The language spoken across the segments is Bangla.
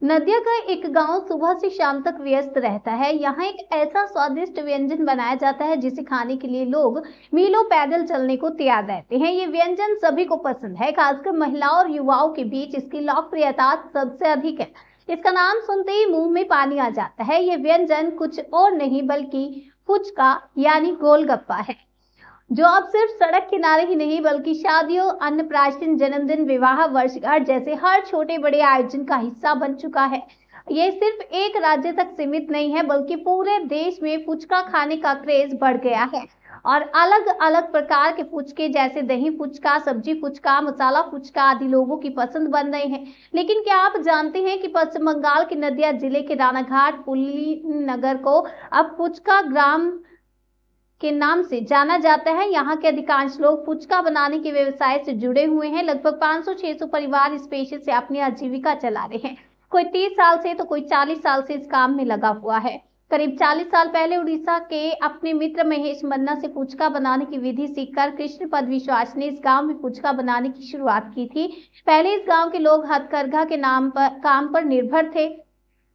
नदिया का एक गांव सुबह से शाम तक व्यस्त रहता है। यहाँ एक ऐसा स्वादिष्ट व्यंजन बनाया जाता है जिसे खाने के लिए लोग मीलों पैदल चलने को तैयार रहते हैं। ये व्यंजन सभी को पसंद है, खासकर महिलाओं और युवाओं के बीच इसकी लोकप्रियता सबसे अधिक है। इसका नाम सुनते ही मुंह में पानी आ जाता है। ये व्यंजन कुछ और नहीं बल्कि फुचका यानी गोलगप्पा है, जो अब सिर्फ सड़क किनारे ही नहीं बल्कि शादियों, अन्नप्राशन, जन्मदिन, विवाह, वर्षगांठ जैसे हर छोटे बड़े आयोजन का हिस्सा बन चुका है। ये सिर्फ एक राज्य तक सीमित नहीं है बल्कि पूरे देश में फुचका खाने का क्रेज बढ़ गया है और अलग अलग प्रकार के फुचके जैसे दही फुचका, सब्जी फुचका, मसाला फुचका आदि लोगों की पसंद बन रहे हैं। लेकिन क्या आप जानते हैं कि पश्चिम बंगाल के नदिया जिले के रानाघाट पुलिन नगर को अब फुचका ग्राम के नाम से जाना जाता है। यहाँ के अधिकांश लोग फुचका बनाने के व्यवसाय से जुड़े हुए हैं। लगभग 500-600 परिवार इस पेशे से अपनी आजीविका चला रहे हैं। कोई 30 साल से तो कोई 40 साल से इस काम में लगा हुआ है। करीब 40 साल पहले उड़ीसा के अपने मित्र महेश मन्ना से फुचका बनाने की विधि सीखकर कृष्णपद विश्वास ने इस गांव में फुचका बनाने की शुरुआत की थी। पहले इस गांव के लोग हथकरघा के काम पर निर्भर थे,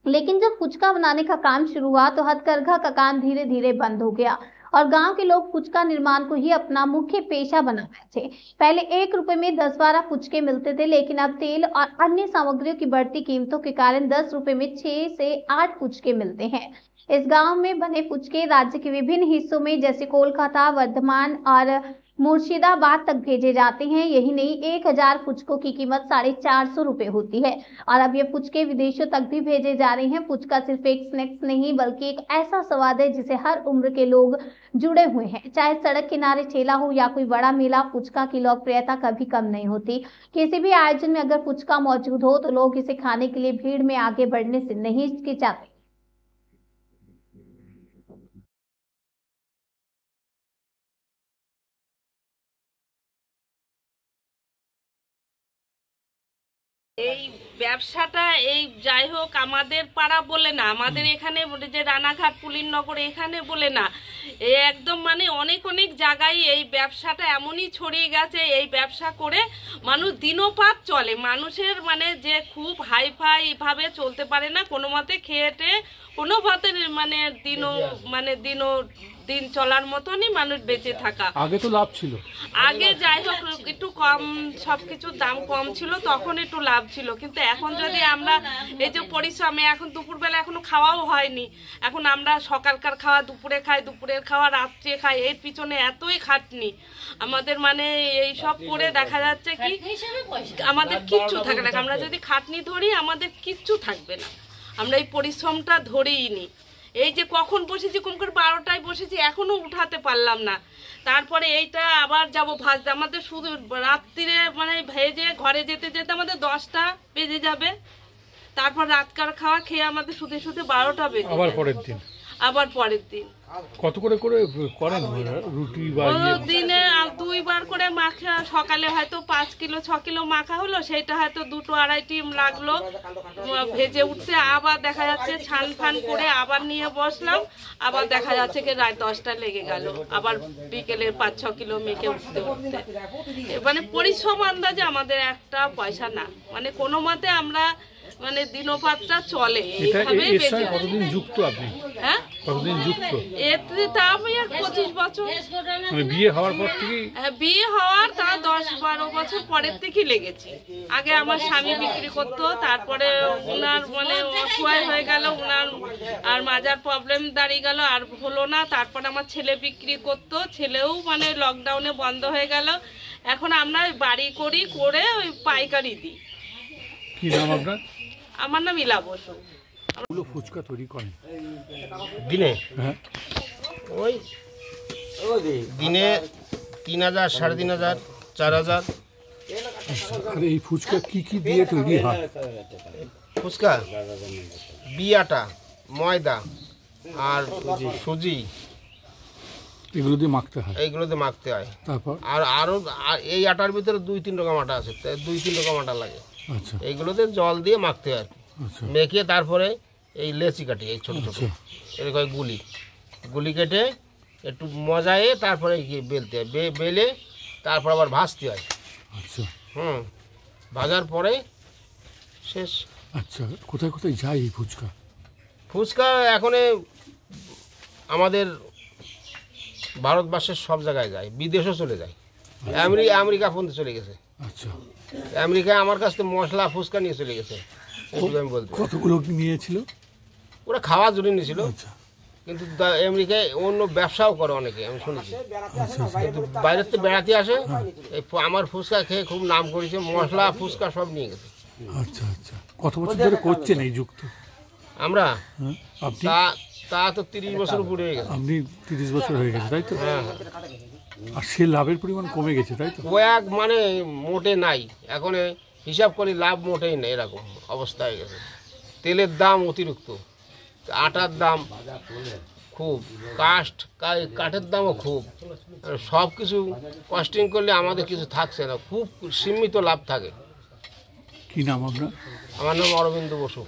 लेकिन जब फुचका बनाने का काम शुरू हुआ तो हथकरघा का काम धीरे धीरे बंद हो गया और गांव के लोग फुचका निर्माण को ही अपना मुख्य पेशा बना रहे थे। पहले 1 रुपए में 10-12 फुचके मिलते थे, लेकिन अब तेल और अन्य सामग्रियों की बढ़ती कीमतों के कारण 10 रुपए में 6 से 8 फुचके मिलते हैं। इस गांव में बने फुचके राज्य के विभिन्न हिस्सों में जैसे कोलकाता, वर्धमान और मुर्शिदाबाद तक भेजे जाते हैं। यही नहीं, 1000 फुचकों की कीमत 450 रुपए होती है और अब ये फुचके विदेशों तक भी भेजे जा रहे हैं। फुचका सिर्फ एक स्नैक्स नहीं बल्कि एक ऐसा स्वाद है जिसे हर उम्र के लोग जुड़े हुए हैं। चाहे सड़क किनारे ठेला हो या कोई बड़ा मेला, फुचका की लोकप्रियता कभी कम नहीं होती। किसी भी आयोजन में अगर फुचका मौजूद हो तो लोग इसे खाने के लिए भीड़ में आगे बढ़ने से नहीं हिचकिचाते। এই ব্যবসাটা এই যাই হোক আমাদের পাড়া বলে না, আমাদের এখানে যে রানাঘাট পুলিননগর এখানে বলে না, এই একদম মানে অনেক অনেক জায়গায় এই ব্যবসাটা এমনই ছড়িয়ে গেছে। এই ব্যবসা করে মানুষ দিনপাত চলে। মানুষের মানে যে খুব হাইফাই ভাবে চলতে পারে না, কোনো মতে খেয়েটে কোনো মতে মানে দিন চলার মতনই মানুষ বেঁচে থাকা। আগে তো লাভ ছিল, আগে যাই হোক একটু কম, সবকিছুর দাম কম ছিল, তখন একটু লাভ ছিল। কিন্তু এখন যদি আমরা এই যে পরিশ্রমে এখন দুপুরবেলা এখনো খাওয়াও হয়নি, এখন আমরা সকালকার খাওয়া দুপুরে খাই, দুপুরের খাওয়া রাত্রে খাই, এর পিছনে এতই খাটনি আমাদের, মানে এই সব করে দেখা যাচ্ছে কি আমাদের কিচ্ছু থাকে না। আমরা যদি খাটনি ধরি আমাদের কিচ্ছু থাকবে না, আমরা এই পরিশ্রমটা ধরেই নি। এই যে কখন বসেছি, কম করে 12টায় বসেছি, এখনো উঠাতে পারলাম না। তারপরে এইটা আবার যাব ভাজতে, আমাদের শুধু রাত্রিরে মানে ভেজে ঘরে যেতে যেতে আমাদের 10টা বেজে যাবে। তারপর রাতকার খাওয়া খেয়ে আমাদের শুতে শুতে 12টা বেজে আবার পরের দিন কত করে করেন রুটি বা দিনে 2 বার করে মাখা, সকালে হয়তো 5 কিলো 6 কিলো মাখা হলো, সেটা হয়তো 2-2.5 টিম লাগলো ভেজে উঠতে। আবার দেখা যাচ্ছে ছান ফান করে আবার নিয়ে বসলাম, আবার দেখা যাচ্ছে কি রাত 10টা লেগে গেল, আবার বিকেলে 5-6 কিলো মেখে উঠতে মানে পরিশ্রম আন্দাজে আমাদের একটা পয়সা না, মানে কোনো মতে আমরা মানে দিনপাতটা চলে এইভাবে। কতদিন যুক্ত আপনি? হ্যাঁ, কতদিন যুক্ত? এতে তা আমি 25 বছর। বিয়ে হওয়ার পর থেকে? বিয়ে হওয়ার তা 10-12 বছর পরের থেকেই লেগেছি। আগে আমার স্বামী বিক্রি করতো, তারপরে ওনার মানে অসহায় হয়ে গেল, ওনার আর মাজার প্রবলেম দাঁড়িয়ে গেল, আর হলো না। তারপরে আমার ছেলে বিক্রি করতো, ছেলেও মানে লকডাউনে বন্ধ হয়ে গেল। এখন আমরা বাড়ি করে ওই পাইকারি দিই। কি নাম আপনার? আমার নাম ইলা বসু। ফুচকা তৈরি করেন দিনে? হ্যাঁ, ওই দিনে 3000, 3500, 4000। আর এই ফুচকা কি দিয়ে তৈরি হয়? ফুচকা বিয়াটা, ময়দা আর সুজি, এগুলো দিয়ে মাখতে হয়। এইগুলোতে মাখতে হয়। তারপর আরো এই আটার ভিতরে 2-3 রকম আটা আছে, 2-3 রকম আটা লাগে। আচ্ছা, এইগুলোতে জল দিয়ে মাখতে হয়। আচ্ছা, মেখে তারপরে এই লেচি কাটি, এই ছোট ছোট এরকম গুলি কেটে একটু মজায়ে তারপরে বেলতে হয়। বেলে তারপর আবার ভাজতে হয়। আচ্ছা, ভাজার পরে শেষ। আচ্ছা, কোথায় কোথায় যায় এই ফুচকা? ফুচকা এখন আমাদের ভারতবর্ষের সব জায়গায় যায়, বিদেশও চলে যায়, আমেরিকা পর্যন্ত চলে গেছে। আচ্ছা, আমেরিকায় আমার কাছ থেকে মশলা ফুচকা নিয়ে চলে গেছে, এইটুকু আমি বলতে পারি। কতগুলো নিয়েছিল? ওরা খাওয়ার জন্য নিয়েছিল, আচ্ছা কিন্তু আমেরিকায় অন্য ব্যবসাও করে অনেকে, আমি শুনেছি। কিন্তু বাইরের থেকে বেড়াতে আসে, এই আমার ফুচকা খেয়ে খুব নাম করেছে, মশলা ফুচকা সব নিয়ে গেছে। আচ্ছা আচ্ছা, কত বছর ধরে করছেন এই যুক্ত? আমরা হ্যাঁ, আপনি তা তো 30 বছর উপরে হয়ে গেছে। আপনি 30 বছর হয়ে গেছে তাই তো? হ্যাঁ, আর সে লাভের পরিমাণ কমে গেছে তাই তো? ও এক মানে মোটে নাই, এখন হিসাব করি লাভ মোটেই নেই, এরকম অবস্থা হয়ে গেছে। তেলের দাম অতিরিক্ত, আটার দাম খুব, কাঠের দামও খুব, সব কিছু কস্টিং করলে আমাদের কিছু থাকছে না, খুব সীমিত লাভ থাকে। কি নাম আপনার? আমার নাম অরবিন্দ বসু।